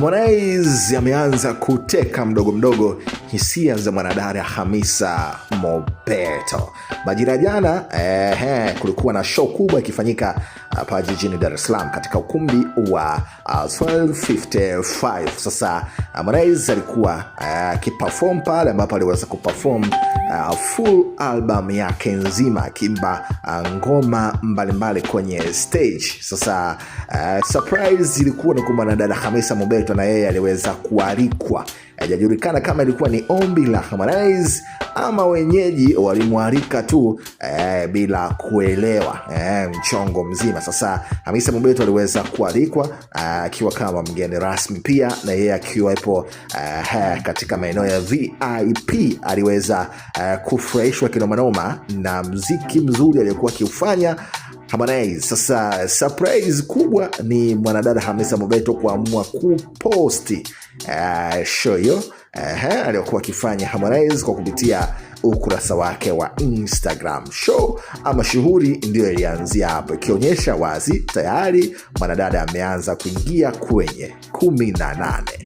Harmonize ameanza kuteka mdogo mdogo hisia za mwanadada Hamisa Mobeto. Majira jana kulikuwa na show kubwa ikifanyika hapa jijini Dar es Salaam katika ukumbi wa 1255. Sasa Harmonize alikuwa akiperform pale ambapo aliweza kuperform full album yake nzima akimba ngoma mbalimbali kwenye stage. Sasa surprise ilikuwa ni kwa mwanadada Hamisa Mobeto, na yeye aliweza kualikwa. Haijajulikana kama ilikuwa ni ombi la Harmonize ama wenyeji walimwalika tu bila kuelewa mchongo mzima. Sasa Hamisa Mobeto aliweza kualikwa akiwa kama mgeni rasmi pia, na yeye akiwepo katika maeneo ya VIP. Aliweza kufurahishwa kinomanoma na muziki mzuri aliyokuwa akiufanya Harmonize. Sasa surprise kubwa ni mwanadada Hamisa Mobeto kuamua kuposti show hiyo aliyokuwa akifanya Harmonize kwa kupitia ukurasa wake wa Instagram. Show ama shughuli ndio ilianzia hapo, ikionyesha wazi tayari mwanadada ameanza kuingia kwenye 18.